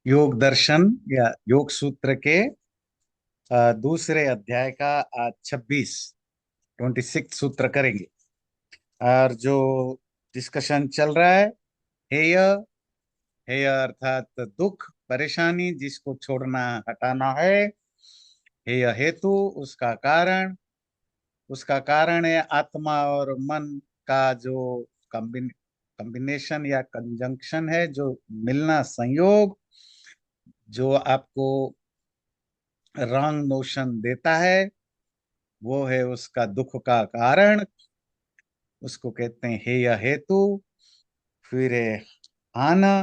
योग दर्शन या योग सूत्र के दूसरे अध्याय का आज 26 सूत्र करेंगे। और जो डिस्कशन चल रहा है, हेय। हेय अर्थात दुख परेशानी जिसको छोड़ना हटाना है। हेय हेतु उसका कारण। उसका कारण है आत्मा और मन का जो कॉम्बिनेशन या कंजंक्शन है, जो मिलना, संयोग, जो आपको रॉन्ग नोशन देता है, वो है उसका दुख का कारण। उसको कहते हैं हेय हेतु। फिर है हाना।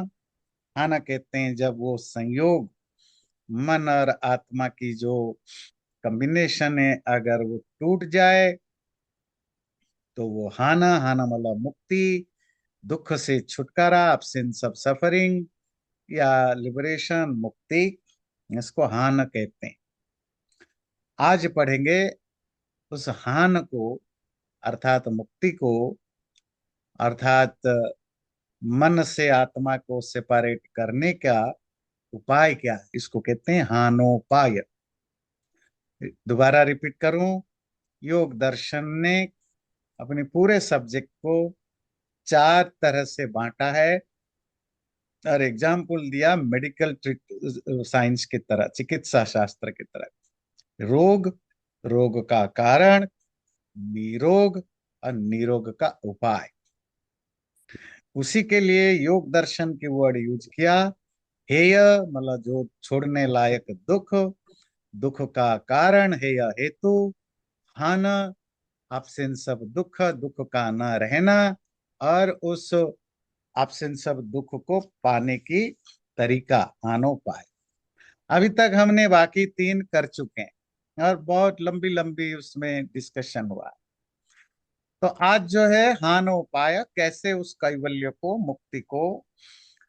हाना कहते हैं जब वो संयोग मन और आत्मा की जो कॉम्बिनेशन है, अगर वो टूट जाए तो वो हाना। हाना मतलब मुक्ति, दुख से छुटकारा, एब्सेंस ऑफ सफरिंग या लिबरेशन, मुक्ति। इसको हान कहते हैं। आज पढ़ेंगे उस हान को, अर्थात मुक्ति को, अर्थात मन से आत्मा को सेपरेट करने का उपाय क्या है। इसको कहते हैं हानोपाय। दोबारा रिपीट करूं, योग दर्शन ने अपने पूरे सब्जेक्ट को चार तरह से बांटा है और एग्जाम्पल दिया मेडिकल साइंस की तरह, चिकित्सा शास्त्र की तरह। रोग, रोग का कारण, निरोग और निरोग का उपाय। उसी के लिए योग दर्शन की वर्ड यूज किया। हेय मतलब जो छोड़ने लायक दुख, दुख का कारण हेय हेतु। हान एब्सेंस ऑफ दुख, दुख का न रहना, और उस एब्सेंस ऑफ दुख को पाने की तरीका, हानोपाय। अभी तक हमने बाकी तीन कर चुके हैं और बहुत लंबी लंबी उसमें डिस्कशन हुआ। तो आज जो है हानोपाय, कैसे उस कैवल्य को, मुक्ति को,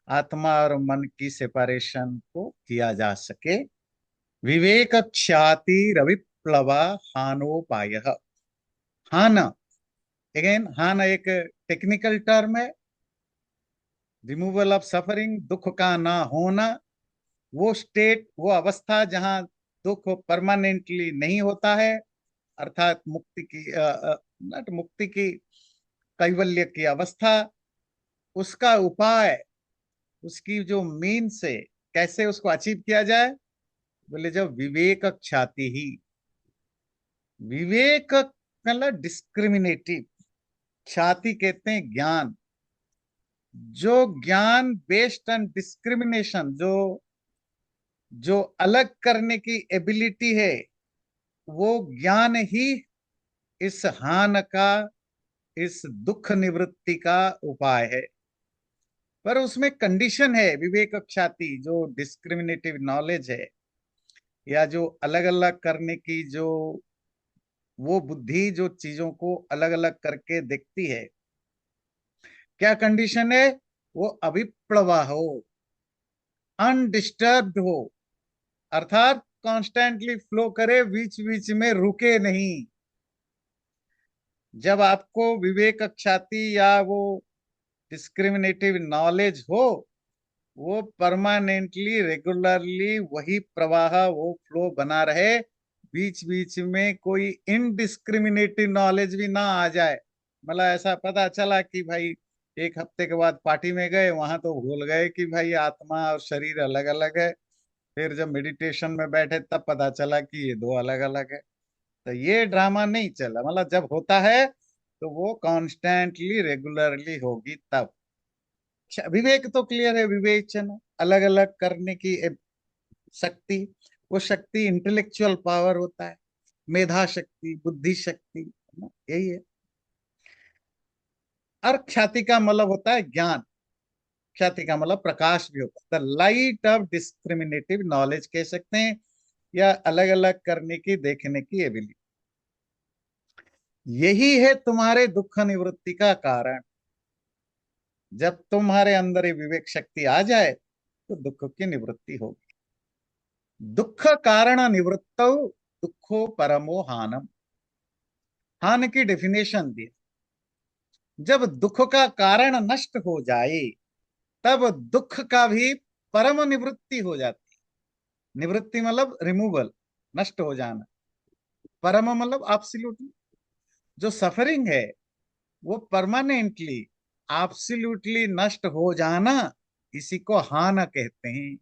आत्मा और मन की सेपरेशन को किया जा सके। विवेक ख्याति रविप्लव हानोपाय। हान, अगेन हान एक टेक्निकल टर्म है। रिमूवल ऑफ सफरिंग, दुख का ना होना, वो स्टेट, वो अवस्था जहां दुख परमानेंटली नहीं होता है, अर्थात मुक्ति की नट मुक्ति की, कैवल्य की अवस्था। उसका उपाय, उसकी जो मीन से कैसे उसको अचीव किया जाए, बोले जब विवेक ख्याति ही। विवेक मतलब डिस्क्रिमिनेटिव, ख्याति कहते हैं ज्ञान। जो ज्ञान बेस्ड ऑन डिस्क्रिमिनेशन, जो जो अलग करने की एबिलिटी है, वो ज्ञान ही इस हान का, इस दुख निवृत्ति का उपाय है। पर उसमें कंडीशन है। विवेक ख्याति जो डिस्क्रिमिनेटिव नॉलेज है, या जो अलग अलग करने की जो वो बुद्धि जो चीजों को अलग अलग करके देखती है, क्या कंडीशन है? वो अभिप्लवा हो, अनडिस्टर्ब्ड हो, अर्थात कॉन्स्टेंटली फ्लो करे, बीच बीच में रुके नहीं। जब आपको विवेक ख्याति या वो डिस्क्रिमिनेटिव नॉलेज हो, वो परमानेंटली रेगुलरली वही प्रवाह, वो फ्लो बना रहे, बीच बीच में कोई इनडिस्क्रिमिनेटिव नॉलेज भी ना आ जाए। मतलब ऐसा पता चला कि भाई एक हफ्ते के बाद पार्टी में गए, वहां तो भूल गए कि भाई आत्मा और शरीर अलग अलग है। फिर जब मेडिटेशन में बैठे तब पता चला कि ये दो अलग अलग है। तो ये ड्रामा नहीं चला। मतलब जब होता है तो वो कॉन्स्टेंटली रेगुलरली होगी तब। अच्छा, विवेक तो क्लियर है, विवेचन, अलग अलग करने की शक्ति। वो शक्ति इंटेलेक्चुअल पावर होता है, मेधा शक्ति, बुद्धि शक्ति, है ना? यही है। और ख्याति का मतलब होता है ज्ञान। ख्याति का मतलब प्रकाश भी होता है, the light of discriminative knowledge कह सकते हैं, या अलग अलग करने की, देखने की एबिलिटी। यही है तुम्हारे दुख निवृत्ति का कारण। जब तुम्हारे अंदर ये विवेक शक्ति आ जाए तो दुख की निवृत्ति होगी। दुख कारण निवृत्तौ दुखो परमो हानम। हान की डेफिनेशन दी, जब दुख का कारण नष्ट हो जाए तब दुख का भी परम निवृत्ति हो जाती है। निवृत्ति मतलब रिमूवल, नष्ट हो जाना। परम मतलब एब्सोल्युटली। जो सफरिंग है वो परमानेंटली, एब्सोल्युटली नष्ट हो जाना, इसी को हान कहते हैं।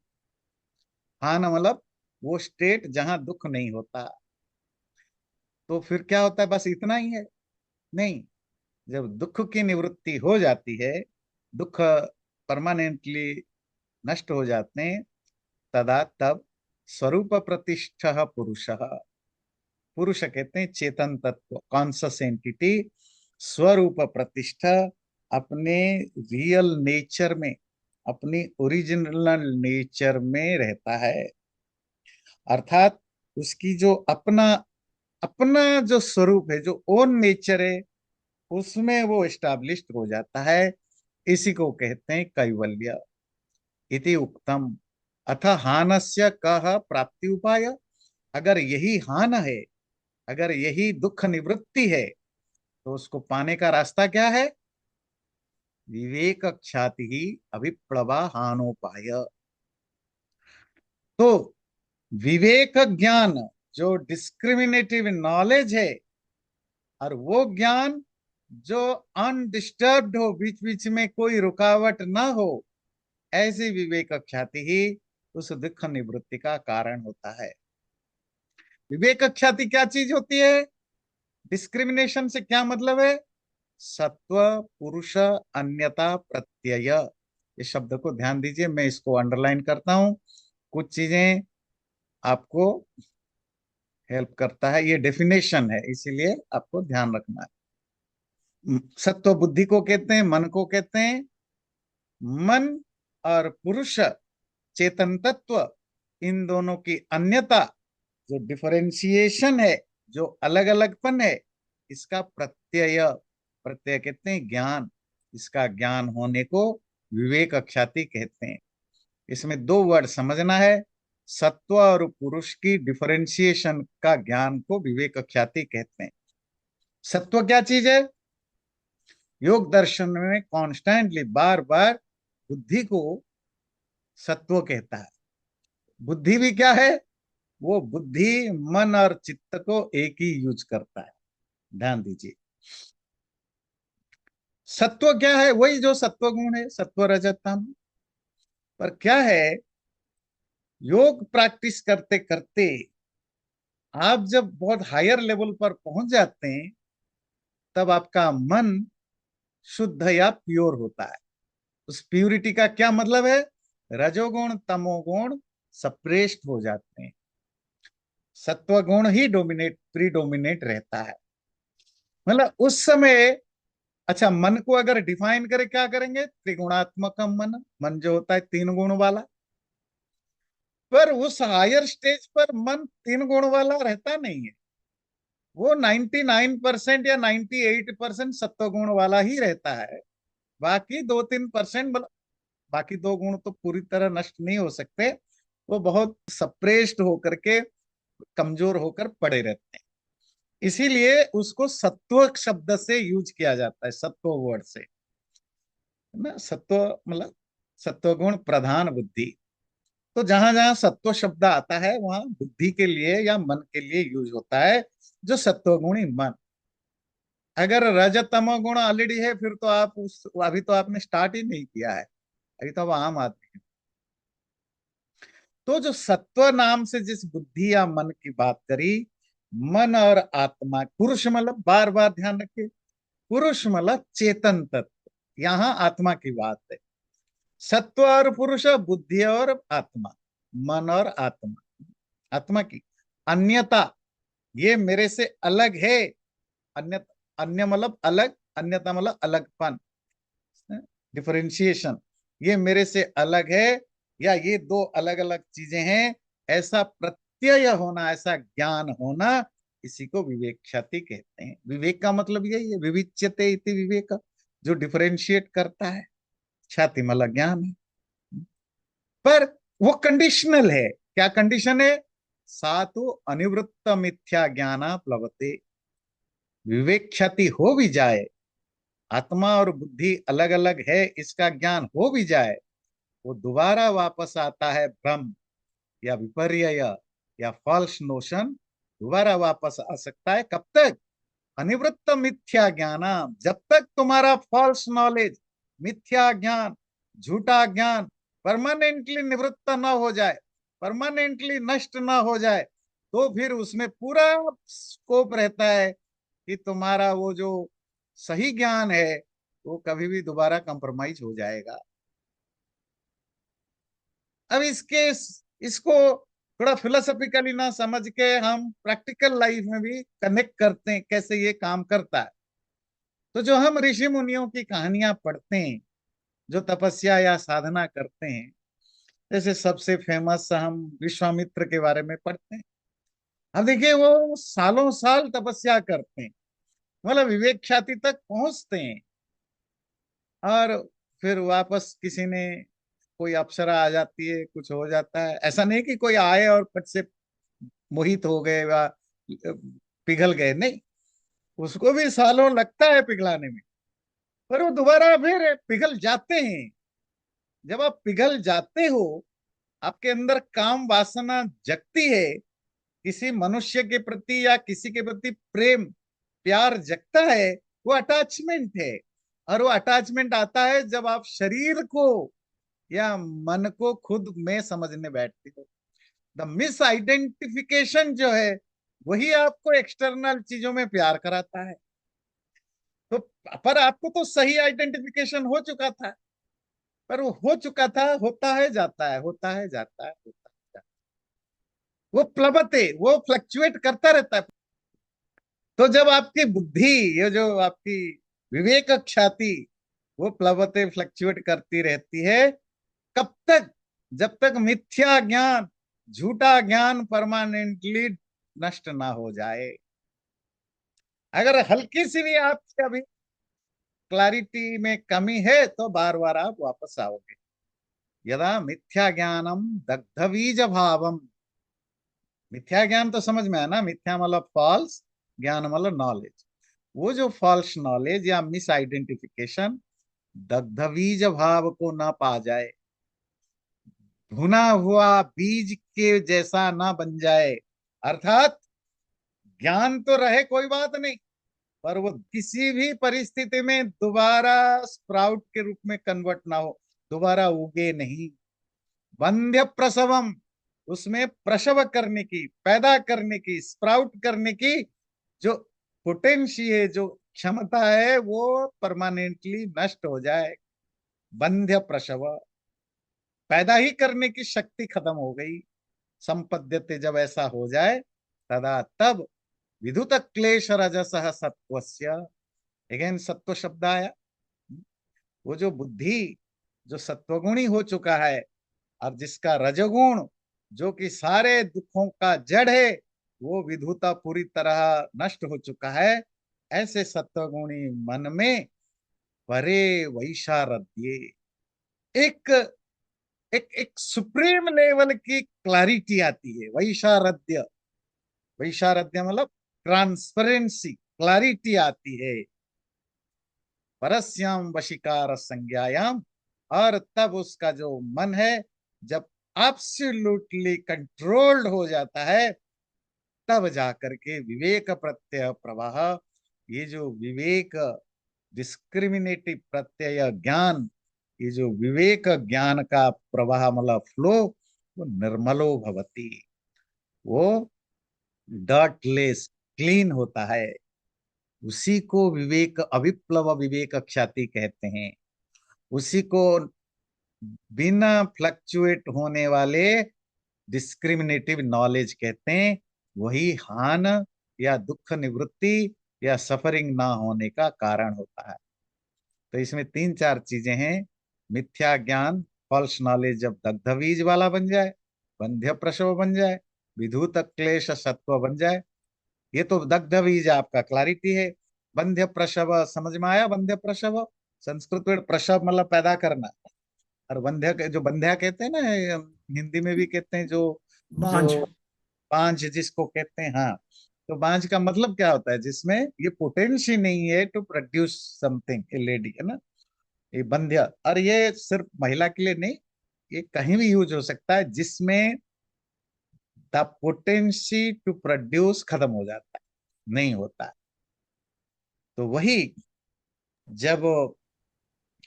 हान मतलब वो स्टेट जहां दुख नहीं होता। तो फिर क्या होता है, बस इतना ही है? नहीं। जब दुख की निवृत्ति हो जाती है, दुख परमानेंटली नष्ट हो जाते हैं, तदा तब स्वरूप प्रतिष्ठ पुरुष, पुरुष कहते हैं चेतन तत्व, कॉन्शस एंटिटी, स्वरूप प्रतिष्ठ, अपने रियल नेचर में, अपनी ओरिजिनल नेचर में रहता है। अर्थात उसकी जो अपना अपना जो स्वरूप है, जो ओन नेचर है, उसमें वो एस्टैब्लिश्ड हो जाता है। इसी को कहते हैं कैवल्य इति उक्तम। अथ हानस्य कः प्राप्ति उपाय। अगर यही हान है, अगर यही दुख निवृत्ति है, तो उसको पाने का रास्ता क्या है? विवेक ख्याति ही अभिप्लवा हानोपाय। तो विवेक ज्ञान, जो डिस्क्रिमिनेटिव नॉलेज है, और वो ज्ञान जो अनडिस्टर्ब्ड हो, बीच बीच में कोई रुकावट ना हो, ऐसी विवेक ख्याति ही उस दुख निवृत्ति का कारण होता है। विवेक ख्याति क्या चीज होती है? डिस्क्रिमिनेशन से क्या मतलब है? सत्व पुरुष अन्यता प्रत्यय। इस शब्द को ध्यान दीजिए, मैं इसको अंडरलाइन करता हूं। कुछ चीजें आपको हेल्प करता है, ये डेफिनेशन है, इसीलिए आपको ध्यान रखना है। सत्व बुद्धि को कहते हैं, मन को कहते हैं। मन और पुरुष, चेतन तत्व, इन दोनों की अन्यता, जो डिफरेंशिएशन है, जो अलग अलगपन है, इसका प्रत्यय, प्रत्यय कहते हैं ज्ञान। इसका ज्ञान होने को विवेक ख्याति कहते हैं। इसमें दो वर्ड समझना है। सत्व और पुरुष की डिफरेंशिएशन का ज्ञान को विवेक ख्याति कहते हैं। सत्व क्या चीज है? योग दर्शन में कॉन्स्टेंटली बार बार बुद्धि को सत्व कहता है। बुद्धि भी क्या है? वो बुद्धि मन और चित्त को एक ही यूज करता है। ध्यान दीजिए, सत्व क्या है? वही जो सत्व गुण है, सत्व रजतम। पर क्या है, योग प्रैक्टिस करते करते आप जब बहुत हायर लेवल पर पहुंच जाते हैं, तब आपका मन शुद्ध या प्योर होता है। उस प्यूरिटी का क्या मतलब है? रजोगुण तमोगुण सप्रेस्ड हो जाते हैं, सत्व गुण ही डोमिनेट प्रीडोमिनेट रहता है। मतलब उस समय, अच्छा, मन को अगर डिफाइन करे, क्या करेंगे? त्रिगुणात्मक मन, मन जो होता है तीन गुण वाला। पर उस हायर स्टेज पर मन तीन गुण वाला रहता नहीं है। वो 99% या 98% सत्व गुण वाला ही रहता है। बाकी 2-3%, बाकी दो गुण तो पूरी तरह नष्ट नहीं हो सकते। वो बहुत सप्रेस्ड होकर के, कमजोर होकर पड़े रहते हैं। इसीलिए उसको सत्व शब्द से यूज किया जाता है, सत्व वर्ड से, है ना। सत्व मतलब सत्वगुण प्रधान बुद्धि। तो जहां जहां सत्व शब्द आता है, वहां बुद्धि के लिए या मन के लिए यूज होता है, जो सत्वगुणी मन। अगर रजतमो गुण ऑलरेडी है, फिर तो आप उस, अभी तो आपने स्टार्ट ही नहीं किया है, अभी तो आप आम आदमी हैं। तो जो सत्व नाम से जिस बुद्धि या मन की बात करी, मन और आत्मा, पुरुष मतलब, बार बार ध्यान रखिए, पुरुष मतलब चेतन तत्व, यहाँ आत्मा की बात है। सत्व और पुरुष, बुद्धि और आत्मा, मन और आत्मा, आत्मा की अन्यता, ये मेरे से अलग है। अन्य, अन्य मतलब अलग, अन्यता मतलब अलगपन, डिफरेंशिएशन। ये मेरे से अलग है, या ये दो अलग अलग चीजें हैं, ऐसा प्रत्यय होना, ऐसा ज्ञान होना, इसी को विवेक ख्याति कहते हैं। विवेक का मतलब यही है, विविच्यते इति विवेक, जो डिफरेंशिएट करता है। ख्याति मतलब ज्ञान है। पर वो कंडीशनल है। क्या कंडीशन है? सातु अनिवृत्त मिथ्या ज्ञाना प्लवते। विवेक ख्याति हो भी जाए, आत्मा और बुद्धि अलग अलग है, इसका ज्ञान हो भी जाए, वो दोबारा वापस आता है भ्रम या विपर्य या फॉल्स नोशन, दोबारा वापस आ सकता है। कब तक? अनिवृत्त मिथ्या ज्ञान, जब तक तुम्हारा फॉल्स नॉलेज, मिथ्या ज्ञान, झूठा ज्ञान परमानेंटली निवृत्त न हो जाए, परमानेंटली नष्ट न हो जाए, तो फिर उसमें पूरा स्कोप रहता है कि तुम्हारा वो जो सही ज्ञान है वो कभी भी दोबारा कंप्रोमाइज हो जाएगा। अब इसको थोड़ा फिलोसॉफिकली ना समझ के हम प्रैक्टिकल लाइफ में भी कनेक्ट करते हैं कैसे ये काम करता है। तो जो हम ऋषि मुनियों की कहानियां पढ़ते हैं, जो तपस्या या साधना करते हैं, जैसे सबसे फेमस हम विश्वामित्र के बारे में पढ़ते हैं। अब देखिए वो सालों साल तपस्या करते हैं, मतलब विवेक ख्याति तक पहुंचते हैं, और फिर वापस किसी ने, कोई अप्सरा आ जाती है, कुछ हो जाता है। ऐसा नहीं कि कोई आए और फट से मोहित हो गए या पिघल गए, नहीं, उसको भी सालों लगता है पिघलाने में, पर वो दोबारा फिर पिघल जाते हैं। जब आप पिघल जाते हो, आपके अंदर काम वासना जगती है, किसी मनुष्य के प्रति या किसी के प्रति प्रेम प्यार जगता है, वो अटैचमेंट है। और वो अटैचमेंट आता है जब आप शरीर को या मन को खुद में समझने बैठते हो। द मिस आइडेंटिफिकेशन जो है, वही आपको एक्सटर्नल चीजों में प्यार कराता है। तो पर आपको तो सही आइडेंटिफिकेशन हो चुका था, पर वो हो चुका था, होता है जाता है, होता है जाता है, होता है जाता है। वो प्लवते, वो फ्लक्चुएट करता रहता है। तो जब आपकी बुद्धि, ये जो आपकी विवेक ख्याति, वो प्लवते फ्लक्चुएट करती रहती है, कब तक? जब तक मिथ्या ज्ञान, झूठा ज्ञान परमानेंटली नष्ट ना हो जाए। अगर हल्की सी भी आपकी अभी क्लैरिटी में कमी है, तो बार बार आप वापस आओगे। यदा मिथ्या ज्ञानम दग्धबीज भावम, मिथ्या ज्ञान तो समझ में आया ना, मिथ्या मतलब फॉल्स, ज्ञान मतलब नॉलेज। वो जो फॉल्स नॉलेज या मिस आइडेंटिफिकेशन दग्धबीज भाव को ना पा जाए, भुना हुआ बीज के जैसा ना बन जाए, अर्थात ज्ञान तो रहे कोई बात नहीं, पर वो किसी भी परिस्थिति में दोबारा स्प्राउट के रूप में कन्वर्ट ना हो, दोबारा उगे नहीं। वंध्य प्रसवम, उसमें प्रसव करने की, पैदा करने की, स्प्राउट करने की जो पोटेंशियल, जो क्षमता है, वो परमानेंटली नष्ट हो जाए। वंध्य प्रसव, पैदा ही करने की शक्ति खत्म हो गई। संपद्यते, जब ऐसा हो जाए, तदा तब विधुत क्लेश रजसः सत्वस्य, अगेन सत्व शब्द आया। वो जो बुद्धि, जो सत्वगुणी हो चुका है, और जिसका रजगुण, जो कि सारे दुखों का जड़ है, वो विधुता पूरी तरह नष्ट हो चुका है। ऐसे सत्वगुणी मन में परे वैशारद्ये, एक एक एक सुप्रीम लेवल की क्लैरिटी आती है। वैशारद्य, वैशारद्य मतलब ट्रांसपेरेंसी, क्लैरिटी आती है। परस्याम वशिकार संज्ञायाम, और तब उसका जो मन है, जब एब्सोल्युटली कंट्रोल्ड हो जाता है, तब जाकर के विवेक प्रत्यय प्रवाह, ये जो विवेक डिस्क्रिमिनेटिव प्रत्यय ज्ञान, ये जो विवेक ज्ञान का प्रवाह मतलब फ्लो, वो निर्मलो भवति, वो डर्टलेस, क्लीन होता है। उसी को विवेक, अविप्लव विवेक ख्याति कहते हैं। उसी को बिना फ्लक्चुएट होने वाले डिस्क्रिमिनेटिव नॉलेज कहते हैं। वही हान या दुख निवृत्ति या सफरिंग ना होने का कारण होता है। तो इसमें तीन चार चीजें हैं। मिथ्या ज्ञान, फॉल्स नॉलेज जब दग्धबीज वाला बन जाए, बंध्य प्रसव बन जाए, विधुत क्लेश सत्व बन जाए, ये तो दग्ध बीज आपका क्लैरिटी है। बंध्य प्रसव समझ में आया? बंध्य प्रसव, संस्कृत में प्रसव मतलब पैदा करना, और बंध्य जो बंध्या कहते हैं ना, हिंदी में भी कहते हैं, जो बांझ। जो बांझ जिसको कहते हैं, हाँ। तो बांझ का मतलब क्या होता है? जिसमें ये पोटेंशियल नहीं है to produce something, a lady है ना, ये बंध्य। और ये सिर्फ महिला के लिए नहीं, ये कहीं भी यूज हो सकता है जिसमें द पोटेंसी टू प्रोड्यूस खत्म हो जाता है, नहीं होता है। तो वही, जब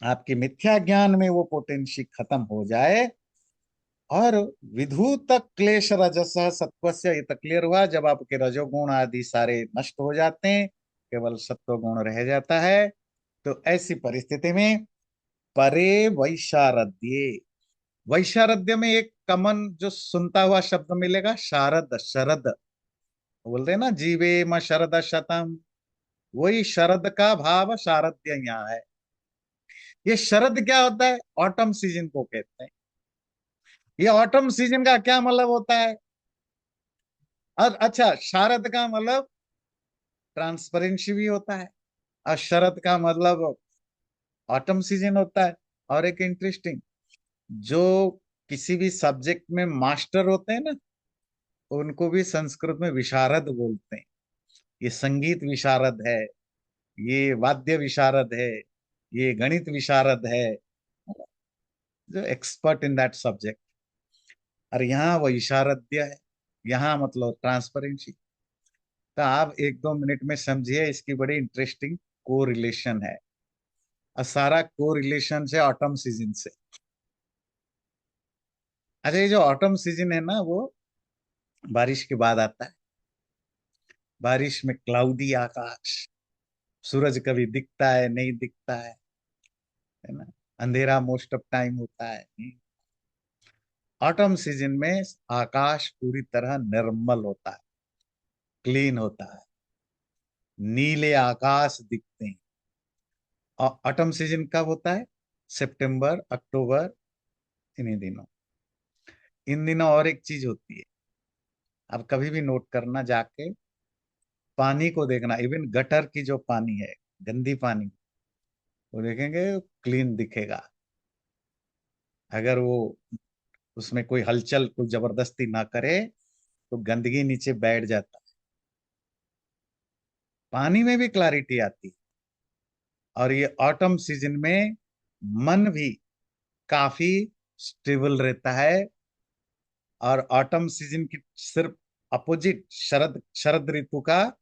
आपके मिथ्या ज्ञान में वो पोटेंसी खत्म हो जाए, और विधूत क्लेश रजस सत्वस्य, ये तो क्लियर हुआ, जब आपके रजोगुण आदि सारे नष्ट हो जाते हैं, केवल सत्व गुण रह जाता है, तो ऐसी परिस्थिति में परे वैशारद्ये, वैशारद्य में एक कमन जो सुनता हुआ शब्द मिलेगा, शारद, शरद, बोलते हैं ना, जीवे म शरद शतम, वही शरद का भाव शारद्य यहाँ है। ये शरद क्या होता है? ऑटम सीजन को कहते हैं। ये ऑटम सीजन का क्या मतलब होता है? और अच्छा, शारद का मतलब ट्रांसपेरेंसी भी होता है, और शरद का मतलब ऑटम सीजन होता है। और एक इंटरेस्टिंग, जो किसी भी सब्जेक्ट में मास्टर होते हैं ना, उनको भी संस्कृत में विशारद बोलते हैं। ये संगीत विशारद है, ये वाद्य विशारद है, ये गणित विशारद है, जो एक्सपर्ट इन दैट सब्जेक्ट। और यहाँ वो इशारद्य है, यहाँ मतलब ट्रांसपेरेंसी। तो आप 1-2 मिनट में समझिए, इसकी बड़ी इंटरेस्टिंग को रिलेशन है, और सारा को रिलेशन से ऑटम सीजन से। अच्छा, ये जो ऑटम सीजन है ना, वो बारिश के बाद आता है। बारिश में क्लाउडी आकाश, सूरज कभी दिखता है, नहीं दिखता है ना, अंधेरा मोस्ट ऑफ टाइम होता है। ऑटम सीजन में आकाश पूरी तरह निर्मल होता है, क्लीन होता है, नीले आकाश दिखते हैं। और ऑटम सीजन कब होता है? सितंबर, अक्टूबर, इन्हीं दिनों। इन दिनों और एक चीज होती है, आप कभी भी नोट करना, जाके पानी को देखना, इवन गटर की जो पानी है, गंदी पानी, वो देखेंगे क्लीन दिखेगा, अगर वो उसमें कोई हलचल, कोई जबरदस्ती ना करे, तो गंदगी नीचे बैठ जाता है, पानी में भी क्लैरिटी आती है। और ये ऑटम सीजन में मन भी काफी स्टेबल रहता है। और ऑटम सीजन की सिर्फ अपोजिट, शरद शरद ऋतु का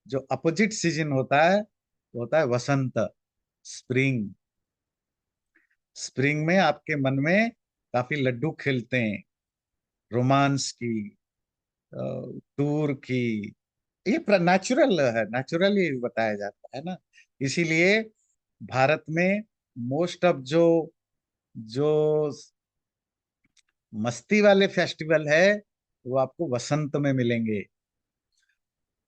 जो अपोजिट सीजन होता है, वो होता है वसंत, स्प्रिंग। स्प्रिंग में आपके मन में काफी लड्डू खेलते हैं, रोमांस की, टूर की। ये नेचुरल है, नेचुरली बताया जाता है ना। इसीलिए भारत में मोस्ट ऑफ जो जो मस्ती वाले फेस्टिवल है, वो आपको वसंत में मिलेंगे।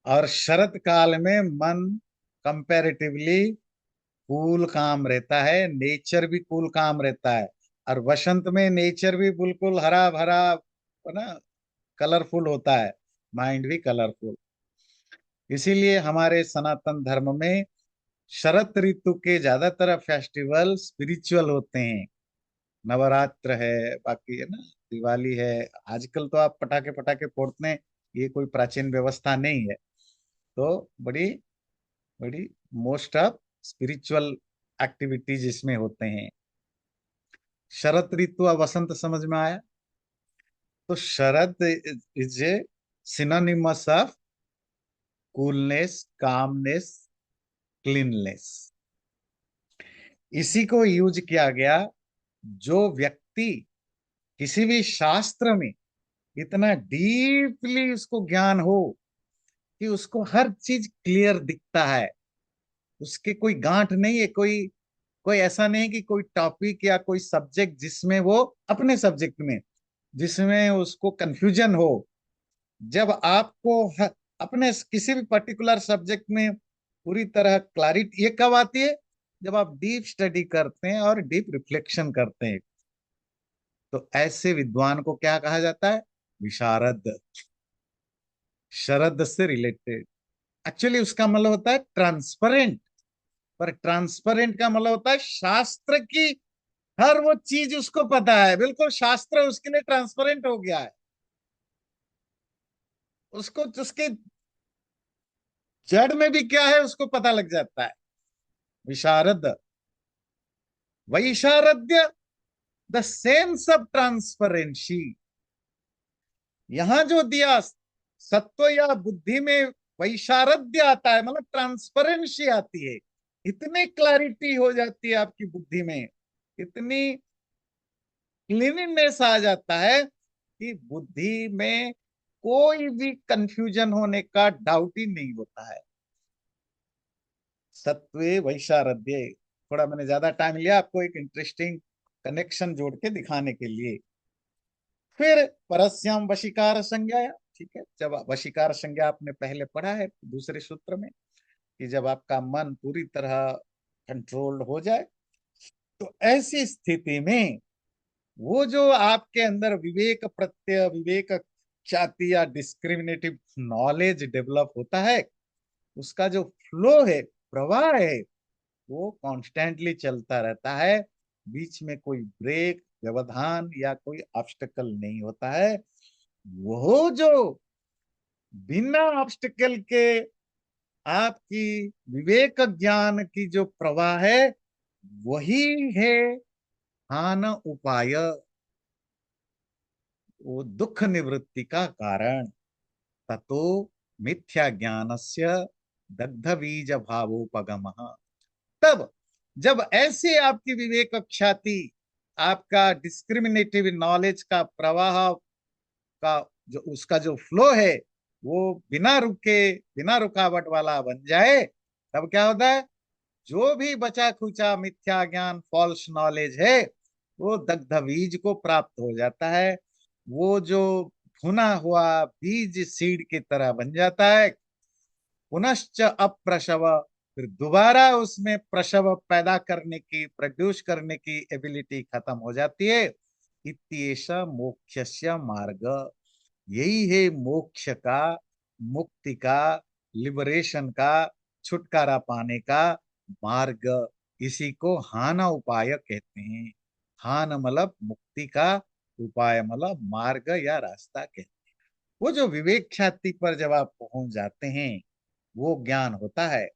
और शरत काल में मन कंपैरेटिवली कूल काम रहता है, नेचर भी कूल काम रहता है। और वसंत में नेचर भी बिल्कुल हरा भरा, है ना, कलरफुल होता है, माइंड भी कलरफुल। इसीलिए हमारे सनातन धर्म में शरत ऋतु के ज्यादातर फेस्टिवल स्पिरिचुअल होते हैं। नवरात्र है, बाकी है ना, दिवाली है। आजकल तो आप पटाखे पटाखे फोड़ते हैं, ये कोई प्राचीन व्यवस्था नहीं है। तो बड़ी बड़ी मोस्ट ऑफ स्पिरिचुअल एक्टिविटीज इसमें होते हैं। शरत ऋतु और वसंत समझ में आया? तो sharad is a synonymous of coolness, calmness, cleanness. इसी को यूज किया गया, जो व्यक्ति किसी भी शास्त्र में इतना डीपली उसको ज्ञान हो कि उसको हर चीज क्लियर दिखता है, उसके कोई गांठ नहीं है, कोई कोई ऐसा नहीं कि कोई टॉपिक या कोई सब्जेक्ट जिसमें वो, अपने सब्जेक्ट में जिसमें उसको कंफ्यूजन हो। जब आपको अपने किसी भी पर्टिकुलर सब्जेक्ट में पूरी तरह क्लैरिटी, ये कब आती है? जब आप डीप स्टडी करते हैं और डीप रिफ्लेक्शन करते हैं। तो ऐसे विद्वान को क्या कहा जाता है? विशारद। शरद से रिलेटेड, एक्चुअली उसका मतलब होता है ट्रांसपेरेंट। पर ट्रांसपेरेंट का मतलब होता है शास्त्र की हर वो चीज उसको पता है, बिल्कुल शास्त्र उसके लिए ट्रांसपेरेंट हो गया है, उसको उसके जड़ में भी क्या है उसको पता लग जाता है। विशारद, वैशारद्य, द सेंस ऑफ ट्रांसपरेंसी, यहां जो दिया सत्व या बुद्धि में वैशारद्य आता है, मतलब ट्रांसपरेंसी आती है, इतनी क्लैरिटी हो जाती है आपकी बुद्धि में, इतनी क्लीनिनेस आ जाता है कि बुद्धि में कोई भी कंफ्यूजन होने का डाउट ही नहीं होता है। सत्वे वैशारद्य, थोड़ा मैंने ज्यादा टाइम लिया आपको एक इंटरेस्टिंग कनेक्शन जोड़ के दिखाने के लिए। फिर परस्याम वशीकार संज्ञा, ठीक है, जब वशीकार संज्ञा आपने पहले पढ़ा है दूसरे सूत्र में, कि जब आपका मन पूरी तरह कंट्रोल्ड हो जाए, तो ऐसी स्थिति में वो जो आपके अंदर विवेक प्रत्यय, विवेक ख्याति या डिस्क्रिमिनेटिव नॉलेज डेवलप होता है, उसका जो फ्लो है, प्रवाह है, वो कॉन्स्टेंटली चलता रहता है, बीच में कोई ब्रेक, व्यवधान या कोई ऑब्स्टेकल नहीं होता है। वो जो बिना ऑब्स्टेकल के आपकी विवेक ज्ञान की जो प्रवाह है, वही है हान उपाय, वो दुख निवृत्ति का कारण। ततो मिथ्या ज्ञानस्य दग्ध बीज भावोपगम, तब जब ऐसे आपकी विवेक ख्याति, आपका डिस्क्रिमिनेटिव नॉलेज का प्रवाह का जो उसका जो फ्लो है, वो बिना रुके, बिना रुकावट वाला बन जाए, तब क्या होता है, जो भी बचा खुचा मिथ्या ज्ञान, फॉल्स नॉलेज है, वो दग्ध बीज को प्राप्त हो जाता है। वो जो भुना हुआ बीज सीड की तरह बन जाता है, पुनश्च अप्रसव, फिर दोबारा उसमें प्रसव पैदा करने की, प्रोड्यूस करने की एबिलिटी खत्म हो जाती है। इत्येष मोक्षस्य मार्ग, यही है मोक्ष का, मुक्ति का, लिबरेशन का, छुटकारा पाने का मार्ग। इसी को हान उपाय कहते हैं। हान मतलब मुक्ति का, उपाय मतलब मार्ग या रास्ता कहते हैं। वो जो विवेक ख्याति पर जब आप पहुंच जाते हैं, वो ज्ञान होता है,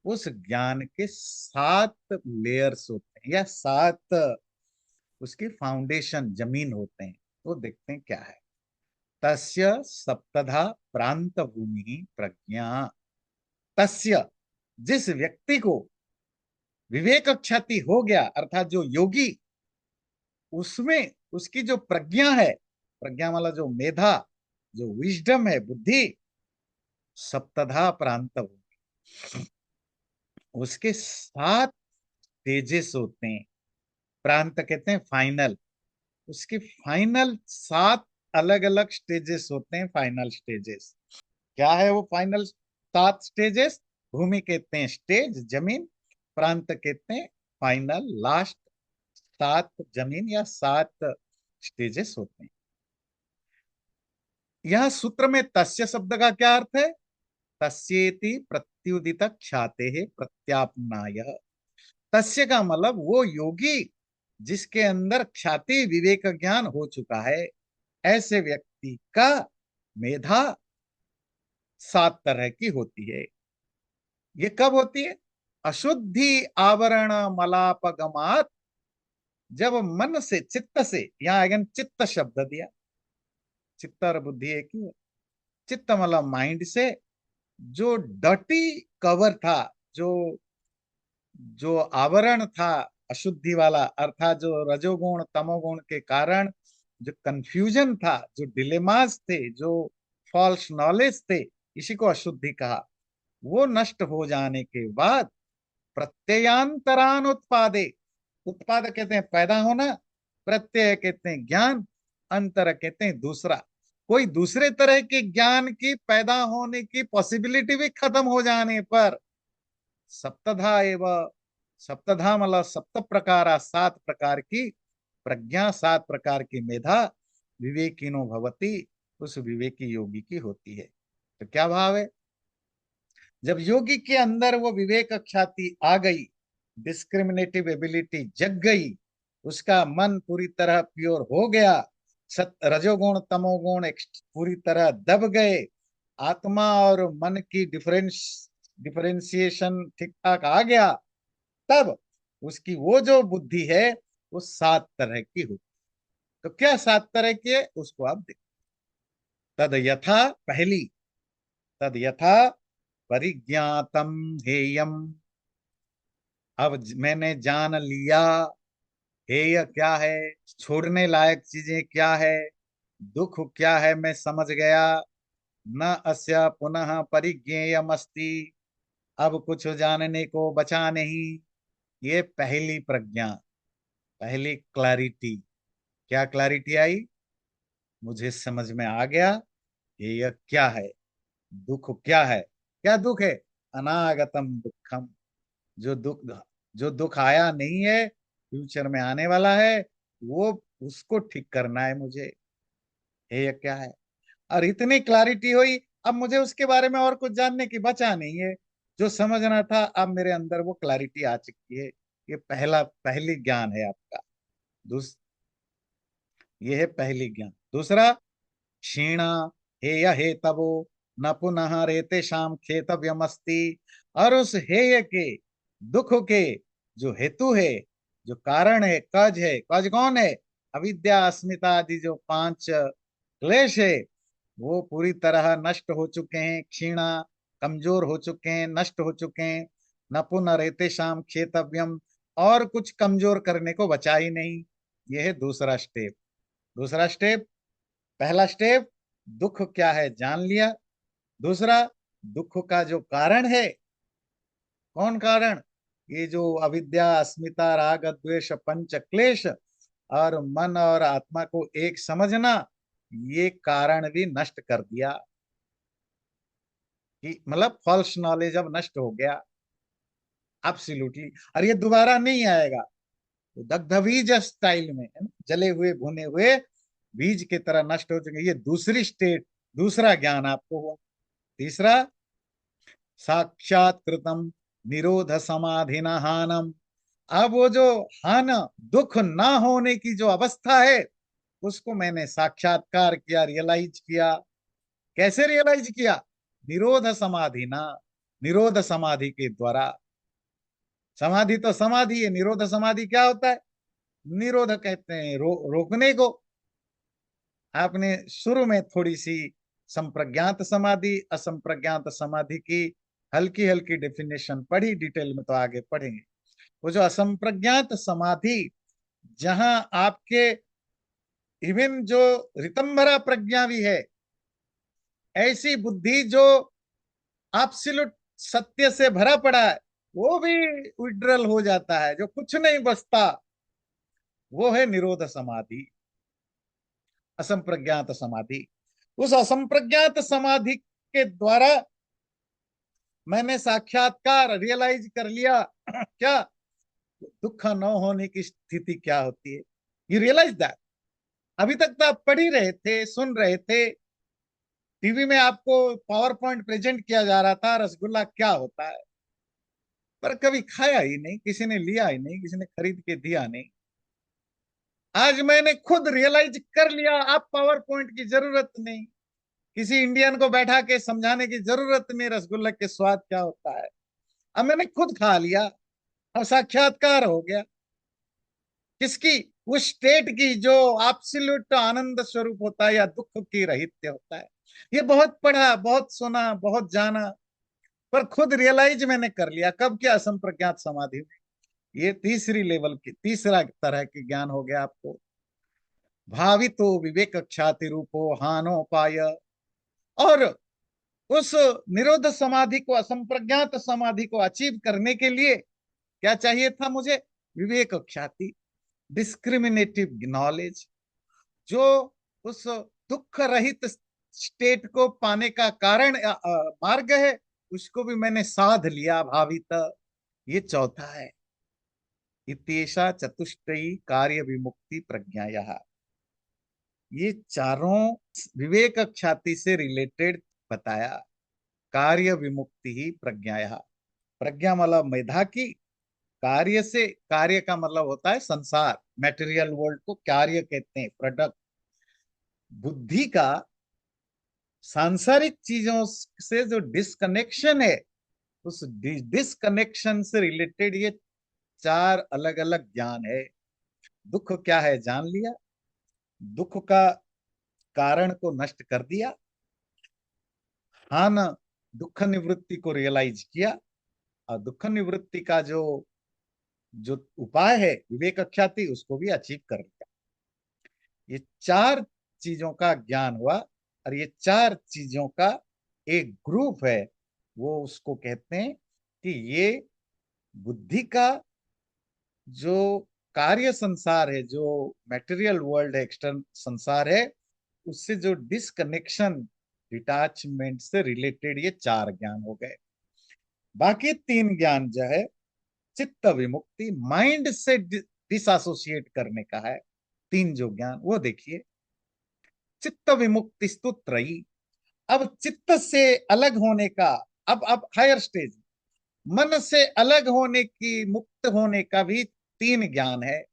उस ज्ञान के 7 लेयर्स होते हैं, या 7 उसकी फाउंडेशन जमीन होते हैं। तो देखते हैं क्या है। तस्य सप्तधा प्रांत भूमि प्रज्ञा, तस्य, जिस व्यक्ति को विवेक क्षति हो गया, अर्थात जो योगी, उसमें उसकी जो प्रज्ञा है, प्रज्ञा वाला जो मेधा, जो विजडम है, बुद्धि, सप्तधा प्रांत भूमि, उसके 7 स्टेजेस होते हैं। प्रांत कहते हैं फाइनल, उसके फाइनल 7 अलग अलग स्टेजेस होते हैं, फाइनल स्टेजेस। क्या है वो फाइनल 7 स्टेजेस? भूमि कहते हैं स्टेज, जमीन, प्रांत कहते हैं फाइनल, लास्ट। 7 जमीन या 7 स्टेजेस होते हैं। यह सूत्र में तस्य शब्द का क्या अर्थ है? तस्येति प्रत्युदित ख्याते है प्रत्यापनाय। तस्य का मतलब वो योगी जिसके अंदर ख्याति विवेक ज्ञान हो चुका है, ऐसे व्यक्ति का मेधा 7 तरह की होती है। ये कब होती है? अशुद्धि आवरण मलापगमात, जब मन से, चित्त से, यहां अगेन चित्त शब्द दिया, चित्त और बुद्धि एक ही है। चित्त मतलब माइंड से, जो डर्टी कवर था, जो जो आवरण था अशुद्धि वाला, अर्थात जो रजोगुण तमोगुण के कारण जो कंफ्यूजन था, जो डिलेमास थे, जो फॉल्स नॉलेज थे, इसी को अशुद्धि कहा। वो नष्ट हो जाने के बाद प्रत्ययांतरान उत्पादे, उत्पाद कहते हैं पैदा होना, प्रत्यय कहते हैं ज्ञान, अंतर कहते हैं दूसरा, कोई दूसरे तरह के ज्ञान की पैदा होने की पॉसिबिलिटी भी खत्म हो जाने पर, सप्तधा एवं, सप्तधा मतलब सप्त प्रकार, 7 प्रकार की प्रज्ञा, 7 प्रकार की मेधा विवेकिनो भवती, उस विवेकी योगी की होती है। तो क्या भाव है? जब योगी के अंदर वो विवेक ख्याति आ गई, डिस्क्रिमिनेटिव एबिलिटी जग गई, उसका मन पूरी तरह प्योर हो गया, सत रजोगुण तमोगुण पूरी तरह दब गए, आत्मा और मन की डिफरेंशिएशन ठीक ठाक आ गया, तब उसकी वो जो बुद्धि है, वो 7 तरह की होती। तो क्या 7 तरह की है उसको आप देखो। तद यथा, पहली, तद यथा परिज्ञातम हेयम। अब मैंने जान लिया, हेय क्या है, छोड़ने लायक चीजें क्या है, दुख क्या है, मैं समझ गया। न अस्य पुनः परिज्ञेयम अस्ति, अब कुछ जानने को बचा नहीं। ये पहली प्रज्ञा, पहली क्लैरिटी। क्या क्लैरिटी आई? मुझे समझ में आ गया कि यह क्या है, दुख क्या है। क्या दुख है? अनागतम दुखम। जो दुख, जो दुख आया नहीं है, फ्यूचर में आने वाला है, वो, उसको ठीक करना है मुझे। ये क्या है? और इतनी क्लैरिटी हुई, अब मुझे उसके बारे में और कुछ जानने की बचा नहीं है। जो समझना था अब मेरे अंदर वो क्लैरिटी आ चुकी है। ये पहली ज्ञान है आपका। दूस ये है पहली ज्ञान। दूसरा, क्षीणा हेय हे तबो न पुनः रेते शाम खेतव्यमस्ति। और उस हेय के, दुख के जो हेतु है, जो कारण है, कज कौन है? अविद्या, अस्मिता आदि जो 5 क्लेश है, वो पूरी तरह नष्ट हो चुके हैं। क्षीणा, कमजोर हो चुके हैं, नष्ट हो चुके हैं। न पुनः रेते शाम खेतव्यम, और कुछ कमजोर करने को बचा ही नहीं। यह है दूसरा स्टेप। दूसरा स्टेप, पहला स्टेप, दुख क्या है जान लिया। दूसरा, दुख का जो कारण है, कौन कारण? ये जो अविद्या, अस्मिता, राग, द्वेष, पंच क्लेश, और मन और आत्मा को एक समझना, ये कारण भी नष्ट कर दिया। कि मतलब फॉल्स नॉलेज अब नष्ट हो गया एब्सोल्युटली। और ये दोबारा नहीं आएगा। तो दग्धबीज स्टाइल में, है ना? जले हुए भुने हुए बीज की तरह नष्ट हो चुके। ये दूसरी स्टेट, दूसरा ज्ञान आपको हुआ। तीसरा, साक्षात्कृतम निरोध समाधिना हानम। अब वो जो हान, दुख ना होने की जो अवस्था है, उसको मैंने साक्षात्कार किया, रियलाइज किया। कैसे रियलाइज किया? निरोध समाधि ना, निरोध समाधि के द्वारा। समाधि तो समाधि है, निरोध समाधि क्या होता है? निरोध कहते हैं रोकने को। आपने शुरू में थोड़ी सी संप्रज्ञात समाधि, असंप्रज्ञात समाधि की हल्की हल्की डेफिनेशन पढ़ी, डिटेल में तो आगे पढ़ेंगे। वो जो असंप्रज्ञात समाधि, जहां आपके इवन जो ऋतंभरा प्रज्ञा भी है, ऐसी बुद्धि जो एब्सोल्यूट सत्य से भरा पड़ा है, वो भी विड्रल हो जाता है, जो कुछ नहीं बचता, वो है निरोध समाधि, असंप्रज्ञात समाधि। उस असंप्रज्ञात समाधि के द्वारा मैंने साक्षात्कार, रियलाइज कर लिया क्या दुख न होने की स्थिति क्या होती है। You realise that. अभी तक तो आप पढ़ ही रहे थे, सुन रहे थे, टीवी में आपको पावर पॉइंट प्रेजेंट किया जा रहा था रसगुल्ला क्या होता है, पर कभी खाया ही नहीं, किसी ने लिया ही नहीं, किसी ने खरीद के दिया नहीं। आज मैंने खुद रियलाइज कर लिया, आप पावर पॉइंट की जरूरत नहीं, किसी इंडियन को बैठा के समझाने की जरूरत नहीं रसगुल्ला के स्वाद क्या होता है। अब मैंने खुद खा लिया, अब साक्षात्कार हो गया। किसकी? उस स्टेट की जो एब्सोल्यूट आनंद स्वरूप होता है, या दुख की रहित्य होता है। ये बहुत पढ़ा, बहुत सुना, बहुत जाना, पर खुद रियलाइज मैंने कर लिया। कब? क्या? असंप्रज्ञात समाधि में। ये तीसरी लेवल की, तीसरा तरह के ज्ञान हो गया आपको। भावितो विवेक ख्याति रूपो हानोपाय। और उस निरोध समाधि को, असंप्रज्ञात समाधि को अचीव करने के लिए क्या चाहिए था मुझे? विवेक ख्याति, डिस्क्रिमिनेटिव नॉलेज। जो उस दुख रहित स्टेट को पाने का कारण, मार्ग है, उसको भी मैंने साध लिया, भावित। ये चौथा है। इत्येषा चतुष्टयी कार्य विमुक्ति प्रज्ञा। ये चारों विवेक ख्याति से रिलेटेड बताया। कार्य विमुक्ति ही प्रज्ञा। प्रज्ञा मतलब मेधा की, कार्य से, कार्य का मतलब होता है संसार, मैटेरियल वर्ल्ड को कार्य कहते हैं, प्रोडक्ट। बुद्धि का सांसारिक चीजों से जो डिस्कनेक्शन है, उस डिस्कनेक्शन से रिलेटेड ये 4 अलग अलग ज्ञान है। दुख क्या है जान लिया, दुख का कारण को नष्ट कर दिया, हाँ न दुख निवृत्ति को रियलाइज किया, और दुख निवृत्ति का जो जो उपाय है विवेक ख्याति उसको भी अचीव कर लिया। ये चार चीजों का ज्ञान हुआ, और ये चार चीजों का एक ग्रुप है, वो उसको कहते हैं कि ये बुद्धि का जो कार्य संसार है, जो मटेरियल वर्ल्ड है, एक्सटर्नल संसार है, उससे जो डिसकनेक्शन, डिटैचमेंट से रिलेटेड ये चार ज्ञान हो गए। बाकी तीन ज्ञान जो है चित्त विमुक्ति, माइंड से डिसएसोसिएट करने का है, तीन जो ज्ञान वो देखिए। चित्त विमुक्ति स्तु त्रयी, अब चित्त से अलग होने का, अब हायर स्टेज, मन से अलग होने की, मुक्त होने का भी तीन ज्ञान है।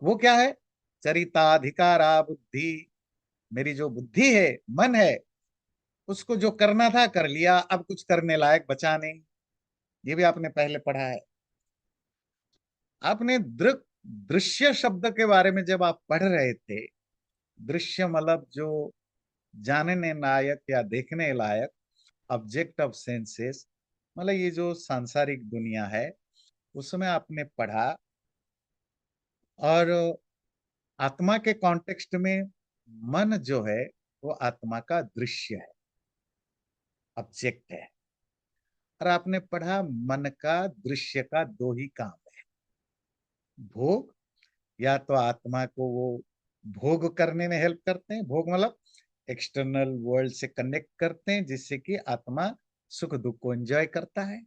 वो क्या है? चरिताधिकारा बुद्धि, मेरी जो बुद्धि है, मन है, उसको जो करना था कर लिया, अब कुछ करने लायक बचा नहीं। ये भी आपने पहले पढ़ा है। आपने दृश्य शब्द के बारे में जब आप पढ़ रहे थे, दृश्य मतलब जो जानने लायक या देखने लायक, ऑब्जेक्ट ऑफ सेंसेस, मतलब ये जो सांसारिक दुनिया है, उसमें आपने पढ़ा। और आत्मा के कॉन्टेक्स्ट में मन जो है वो आत्मा का दृश्य है, ऑब्जेक्ट है। और आपने पढ़ा मन का, दृश्य का दो ही काम है, भोग, या तो आत्मा को वो भोग करने में हेल्प करते हैं, भोग मतलब एक्सटर्नल वर्ल्ड से कनेक्ट करते हैं जिससे कि आत्मा सुख दुख को एंजॉय करता है,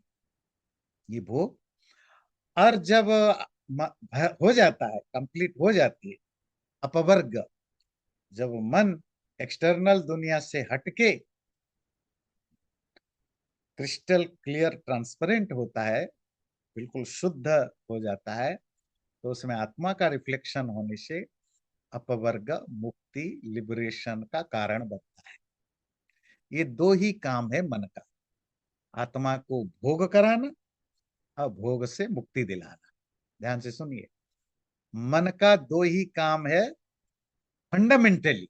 ये भोग। और जब हो जाता है, कंप्लीट हो जाती है अपवर्ग, जब मन एक्सटर्नल दुनिया से हटके क्रिस्टल क्लियर ट्रांसपेरेंट होता है, बिल्कुल शुद्ध हो जाता है, तो उसमें आत्मा का रिफ्लेक्शन होने से अपवर्ग, मुक्ति, लिबरेशन का कारण बनता है। ये दो ही काम है मन का, आत्मा को भोग कराना और भोग से मुक्ति दिलाना। ध्यान से सुनिए, मन का दो ही काम है फंडामेंटली।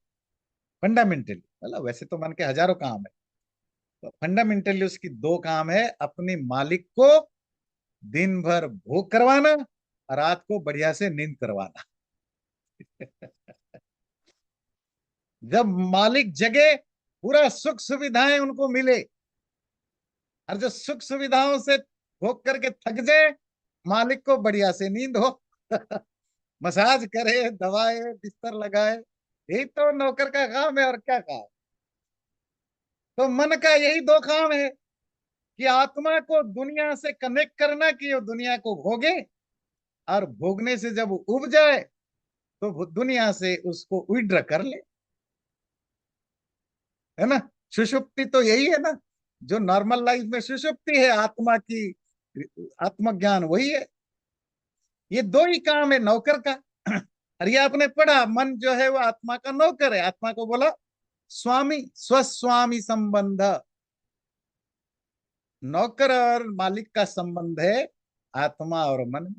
फंडामेंटली मतलब वैसे तो मन के हजारों काम है, तो फंडामेंटली उसकी दो काम है, अपने मालिक को दिन भर भोग करवाना और रात को बढ़िया से नींद करवाना। जब मालिक जगे, पूरा सुख सुविधाएं उनको मिले, और जो सुख सुविधाओं से भोग करके थक जाए, मालिक को बढ़िया से नींद हो। मसाज करे, दवाए, बिस्तर लगाए, यही तो नौकर का काम है, और क्या काम। तो मन का यही दो काम है कि आत्मा को दुनिया से कनेक्ट करना, कि वो दुनिया को भोगे, और भोगने से जब उब जाए तो वो दुनिया से उसको विड्रॉ कर ले, है ना। सुषुप्ति तो यही है ना, जो नॉर्मल लाइफ में सुषुप्ति है आत्मा की, आत्मज्ञान वही है। ये दो ही काम है नौकर का। और ये आपने पढ़ा, मन जो है वो आत्मा का नौकर है, आत्मा को बोला स्वामी, स्वस्वामी संबंध, नौकर और मालिक का संबंध है आत्मा और मन।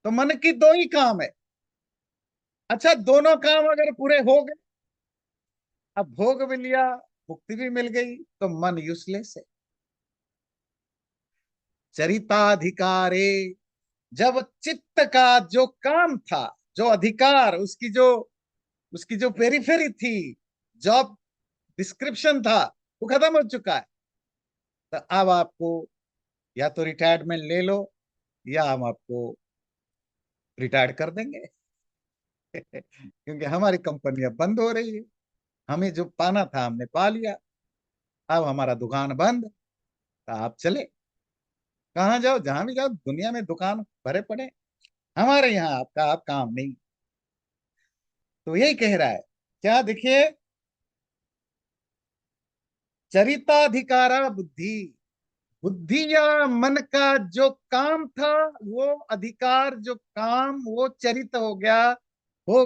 तो मन की दो ही काम है। अच्छा, दोनों काम अगर पूरे हो गए, अब भोग भी लिया, मुक्ति भी मिल गई, तो मन यूजलेस है। चरिताधिकारे, जब चित्त का जो काम था, जो अधिकार, उसकी जो पेरिफेरी थी, जॉब डिस्क्रिप्शन था, वो खत्म हो चुका है। तो अब आपको या तो रिटायरमेंट ले लो, या हम आपको रिटायर कर देंगे। क्योंकि हमारी कंपनी अब बंद हो रही है, हमें जो पाना था हमने पा लिया, अब हमारा दुकान बंद, तो आप चले, कहाँ जाओ, जहां भी जाओ, दुनिया में दुकान भरे पड़े, हमारे यहाँ आपका आप काम नहीं। तो यही कह रहा है, क्या देखिए, चरिताधिकारा बुद्धि, बुद्धि या मन का जो काम था, वो अधिकार, जो काम, वो चरित हो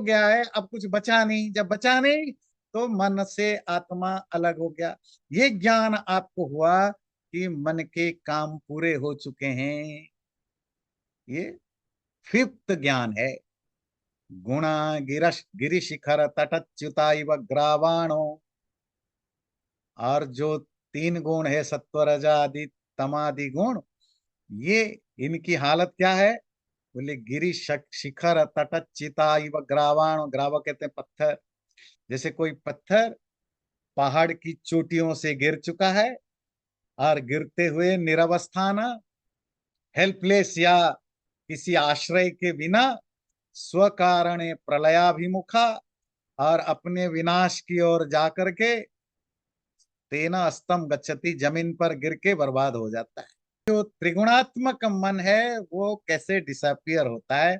गया है, अब कुछ बचा नहीं। जब बचा नहीं तो मन से आत्मा अलग हो गया। ये ज्ञान आपको हुआ कि मन के काम पूरे हो चुके हैं। ये फिफ्थ ज्ञान है। गुणा गिरिशिखर तटच्युता इव ग्रावाणो। और जो तीन गुण है, सत्व रज आदि तमादि गुण, ये इनकी हालत क्या है? बोले गिरी शिखर तटच्युता इव ग्रावाण। ग्रावा कहते हैं पत्थर। जैसे कोई पत्थर पहाड़ की चोटियों से गिर चुका है और गिरते हुए निरवस्थान, हेल्पलेस, या किसी आश्रय के बिना, स्व कारण प्रलयाभिमुखा, और अपने विनाश की ओर जाकर के तेना अस्तम गच्छति, जमीन पर गिर के बर्बाद हो जाता है। जो त्रिगुणात्मक मन है वो कैसे डिसअपियर होता है,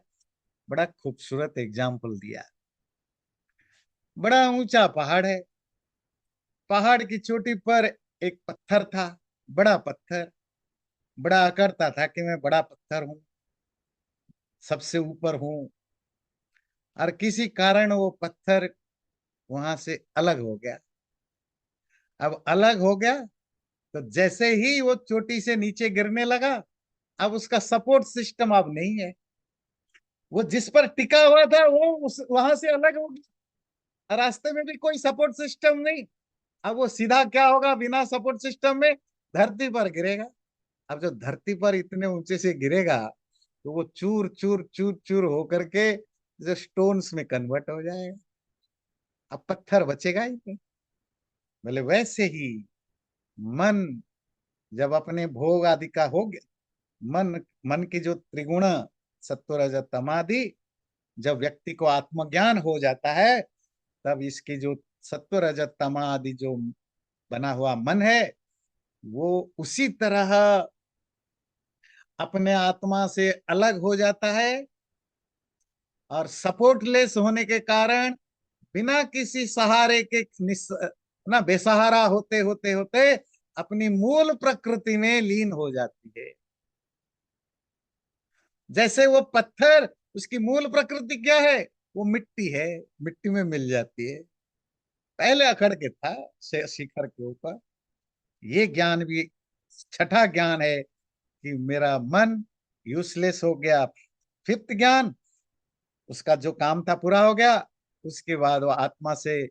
बड़ा खूबसूरत एग्जाम्पल दिया। बड़ा ऊंचा पहाड़ है, पहाड़ की चोटी पर एक पत्थर था, बड़ा पत्थर। बड़ा करता था कि मैं बड़ा पत्थर हूं, सबसे ऊपर हूं। और किसी कारण वो पत्थर वहां से अलग हो गया। अब अलग हो गया तो जैसे ही वो चोटी से नीचे गिरने लगा, अब उसका सपोर्ट सिस्टम अब नहीं है। वो जिस पर टिका हुआ था वो उस वहां से अलग हो गया, रास्ते में भी कोई सपोर्ट सिस्टम नहीं। अब वो सीधा क्या होगा बिना सपोर्ट सिस्टम में? धरती पर गिरेगा। अब जो धरती पर इतने ऊंचे से गिरेगा तो वो चूर चूर चूर चूर होकर के जो स्टोन्स में कन्वर्ट हो जाएगा। अब पत्थर बचेगा ही नहीं। बोले वैसे ही मन जब अपने भोग आदि का हो गया, मन मन की जो त्रिगुण सत्व रज तमादि, जब व्यक्ति को आत्मज्ञान हो जाता है, तब इसकी जो सत्व रज तमादि जो बना हुआ मन है, वो उसी तरह अपने आत्मा से अलग हो जाता है। और सपोर्टलेस होने के कारण बिना किसी सहारे के ना बेसहारा होते होते होते अपनी मूल प्रकृति में लीन हो जाती है। जैसे वो पत्थर, उसकी मूल प्रकृति क्या है? वो मिट्टी है, मिट्टी में मिल जाती है। पहले अखड़ के था शिखर के ऊपर। ये ज्ञान भी छठा ज्ञान है कि मेरा मन यूजलेस हो गया। फिफ्थ ज्ञान, उसका जो काम था पूरा हो गया। उसके बाद वो आत्मा से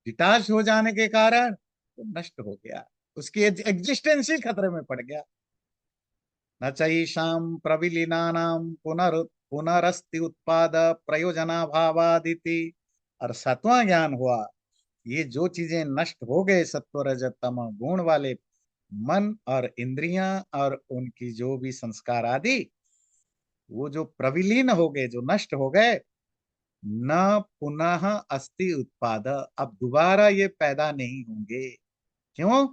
डिटाच हो जाने के कारण वो नष्ट हो गया, उसकी एग्जिस्टेंस ही खतरे में पड़ गया। न चैषाम प्रविलीनानाम पुनरस्ति उत्पाद प्रयोजनाभावादिति। और सातवां ज्ञान हुआ, ये जो चीजें नष्ट हो गए सत्व रज तम गुण वाले मन और इंद्रियां और उनकी जो भी संस्कार आदि, वो जो प्रविलीन हो गए, जो नष्ट हो गए, न पुनः अस्ति उत्पाद, अब दोबारा ये पैदा नहीं होंगे। क्यों?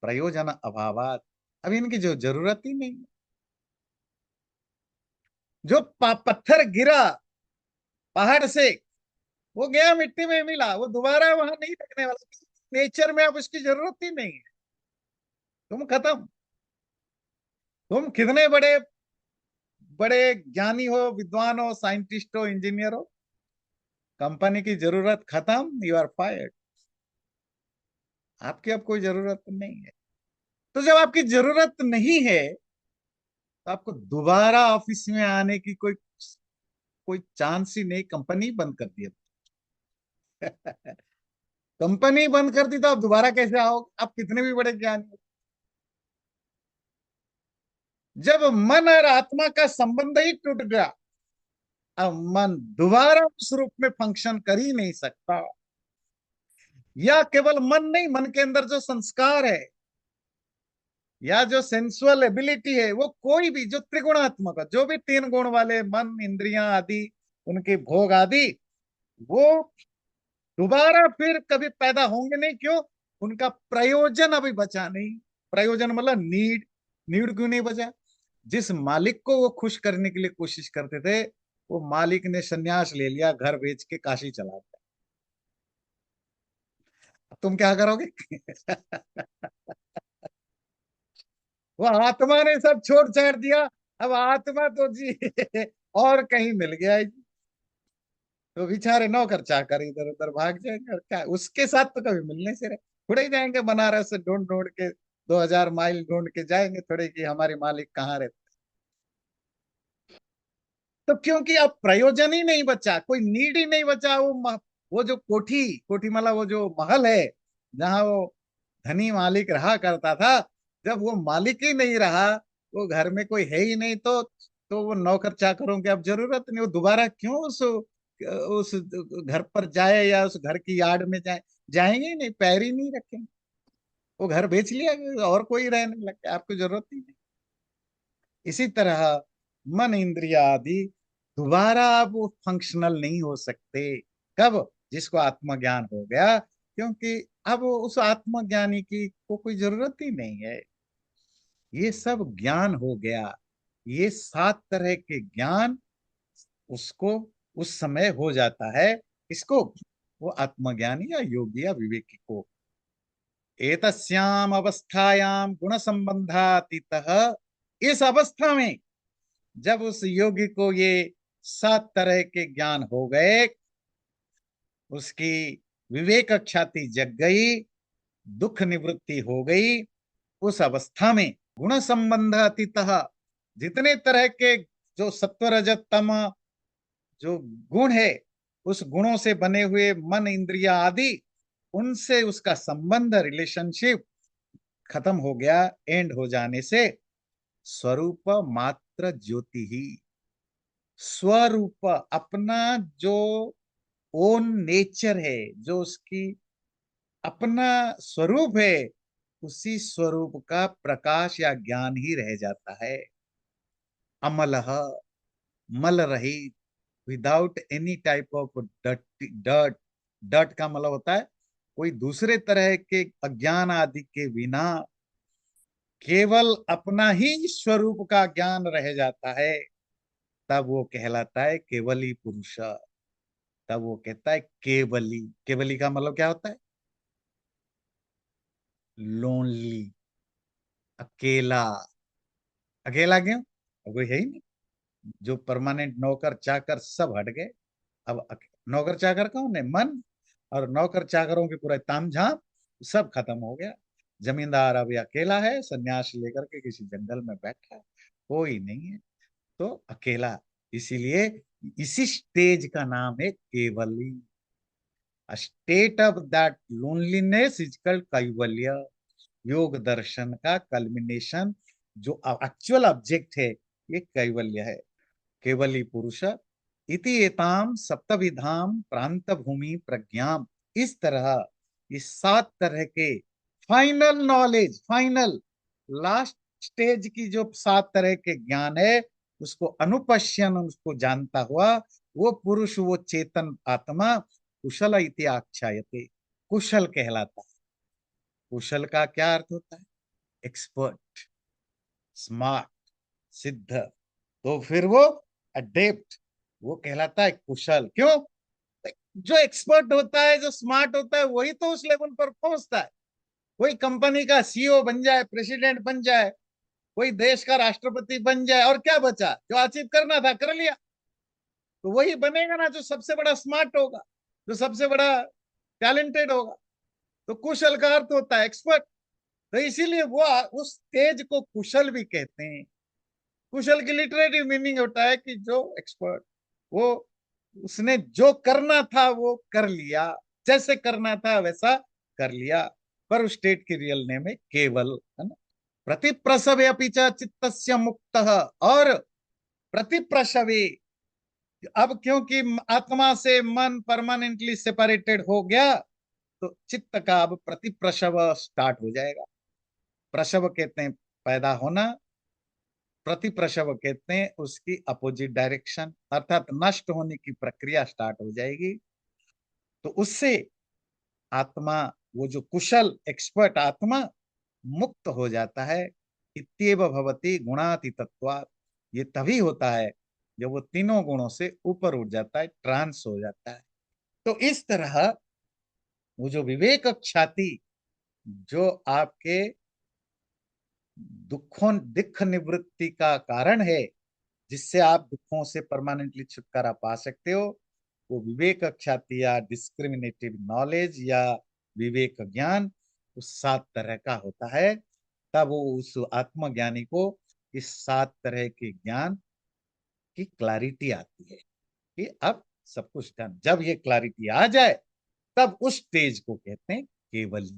प्रयोजन अभावात, अब इनकी जो जरूरत ही नहीं। जो पत्थर गिरा पहाड़ से, वो गया मिट्टी में मिला, वो दोबारा वहां नहीं लगने वाला। नेचर में अब उसकी जरूरत ही नहीं है। तुम खत्म। तुम कितने बड़े बड़े ज्ञानी हो, विद्वान हो, साइंटिस्ट हो, इंजीनियर हो, कंपनी की जरूरत खत्म, यू आर फायर्ड। आपकी अब कोई जरूरत नहीं है। तो जब आपकी जरूरत नहीं है तो आपको दोबारा ऑफिस में आने की कोई कोई चांस ही नहीं। कंपनी बंद कर दी। कंपनी बंद कर दी तो आप दोबारा कैसे आओगे? आप कितने भी बड़े ज्ञानी हो। जब मन और आत्मा का संबंध ही टूट गया, अब मन दोबारा उस रूप में फंक्शन कर ही नहीं सकता। या केवल मन नहीं, मन के अंदर जो संस्कार है या जो सेंसुअल एबिलिटी है, वो कोई भी जो त्रिगुणात्मक है, जो भी तीन गुण वाले मन इंद्रियां आदि, उनके भोग आदि, वो दोबारा फिर कभी पैदा होंगे नहीं। क्यों? उनका प्रयोजन अभी बचा नहीं। प्रयोजन मतलब नीड। नीड क्यों नहीं बचा? जिस मालिक को वो खुश करने के लिए कोशिश करते थे, वो मालिक ने संन्यास ले लिया, घर बेच के काशी चला गया। तुम क्या करोगे? वो आत्मा ने सब छोड़ छाड़ दिया। अब आत्मा तो जी और कहीं मिल गया है जी। तो बेचारे नौकर चाकर इधर उधर भाग जाएंगे, और क्या उसके साथ तो कभी मिलने से रहे। थोड़े ही जाएंगे बनारस से ढूंढ ढूंढ के, 2000 माइल ढूंढ के जाएंगे थोड़े कि हमारे मालिक कहाँ रहते। तो क्योंकि अब प्रयोजन ही नहीं बचा, कोई नीड ही नहीं बचा। वो जो कोठी कोठी मतलब वो जो महल है जहां वो धनी मालिक रहा करता था, जब वो मालिक ही नहीं रहा, वो घर में कोई है ही नहीं, तो वो नौकर चाकरों की अब जरूरत नहीं। वो दोबारा क्यों उस घर पर जाए या उस घर की यार्ड में जाए? जाएंगे ही नहीं, पैर ही नहीं रखेंगे। वो घर बेच लिया और कोई रहने लग गया, आपको जरूरत ही नहीं। इसी तरह मन इंद्रिया आदि दोबारा अब वो फंक्शनल नहीं हो सकते। कब? जिसको आत्मज्ञान हो गया, क्योंकि अब उस आत्मज्ञानी की को कोई जरूरत ही नहीं है। ये सब ज्ञान हो गया। ये 7 तरह के ज्ञान उसको उस समय हो जाता है। इसको वो आत्मज्ञानी या योगी या विवेकी को। एतस्याम अवस्थायाम गुण संबंधातीतः, इस अवस्था में जब उस योगी को ये 7 तरह के ज्ञान हो गए, उसकी विवेक ख्याति जग गई, दुख निवृत्ति हो गई, उस अवस्था में गुण संबंध अतीतः, जितने तरह के जो सत्व रजत तम जो गुण है, उस गुणों से बने हुए मन इंद्रिया आदि, उनसे उसका संबंध रिलेशनशिप खत्म हो गया। एंड हो जाने से स्वरूप मात्र ज्योति ही, स्वरूप अपना जो ओन नेचर है, जो उसकी अपना स्वरूप है, उसी स्वरूप का प्रकाश या ज्ञान ही रह जाता है। अमलः, मल रहित, without any type of dirt. Dirt का मतलब होता है कोई दूसरे तरह के अज्ञान आदि के बिना, केवल अपना ही स्वरूप का ज्ञान रह जाता है। तब वो कहलाता है केवली पुरुष। तब वो कहता है केवली। केवली का मतलब क्या होता है? लोनली, अकेला। अकेला क्यों? अब कोई है ही नहीं। जो परमानेंट नौकर चाकर सब हट गए। अब नौकर चाकर कौन है? मन। और नौकर चाकरों के पूरे तामझाम सब खत्म हो गया। जमींदार अब अकेला है, सन्यास लेकर के किसी जंगल में बैठा है, कोई नहीं है, तो अकेला। इसीलिए इसी स्टेज का नाम है केवली। State of that loneliness is called कैवल्य। योग दर्शन का कल्मिनेशन, जो एक्चुअल ऑब्जेक्ट है, ये कैवल्य है। केवली पुरुष इति एताम सप्तविधाम प्रांत भूमि प्रज्ञाम। इस तरह इस 7 तरह के final knowledge, final last stage की जो 7 तरह के ज्ञान है, उसको अनुपश्यन, उसको जानता हुआ वो पुरुष, वो चेतन आत्मा कुशल इति आख्यायते, कुशल कहलाता है। कुशल का क्या अर्थ होता है? एक्सपर्ट, स्मार्ट, सिद्ध। तो फिर वो अडेप्ट, वो कहलाता है कुशल। क्यों? जो एक्सपर्ट होता है, जो स्मार्ट होता है, वही तो उस लेवल पर पहुंचता है। कोई कंपनी का सीईओ बन जाए, प्रेसिडेंट बन जाए, कोई देश का राष्ट्रपति बन जाए, और क्या बचा? जो अचीव करना था कर लिया। तो वही बनेगा ना जो सबसे बड़ा स्मार्ट होगा, जो सबसे बड़ा टैलेंटेड होगा। तो कुशल का अर्थ होता है एक्सपर्ट। तो इसीलिए वो उस तेज को कुशल भी कहते हैं। कुशल की लिटरेटिव मीनिंग होता है कि जो एक्सपर्ट, वो उसने जो करना था वो कर लिया, जैसे करना था वैसा कर लिया। पर उस स्टेट की रियल नेम है केवल, है ना। प्रतिप्रसवे अपि च चित्तस्य मुक्तः, और प्रतिप्रसवे, अब क्योंकि आत्मा से मन परमानेंटली सेपरेटेड हो गया, तो चित्त का अब प्रतिप्रसव स्टार्ट हो जाएगा। प्रसव कहते हैं पैदा होना, प्रतिप्रसव कहते हैं उसकी अपोजिट डायरेक्शन, अर्थात नष्ट होने की प्रक्रिया स्टार्ट हो जाएगी। तो उससे आत्मा, वो जो कुशल एक्सपर्ट आत्मा, मुक्त हो जाता है। इत्येव भवति गुणातीतत्वात्। ये तभी होता है जब वो तीनों गुणों से ऊपर उठ जाता है, ट्रांस हो जाता है। तो इस तरह वो जो विवेक ख्याति, जो आपके दुख निवृत्ति का कारण है, जिससे आप दुखों से परमानेंटली छुटकारा पा सकते हो, वो विवेक ख्याति या डिस्क्रिमिनेटिव नॉलेज या विवेक ज्ञान उस 7 तरह का होता है। तब वो उस आत्मज्ञानी को इस 7 तरह के ज्ञान कि क्लैरिटी आती है कि अब सब कुछ डन। जब ये क्लैरिटी आ जाए तब उस स्टेज को कहते हैं केवल।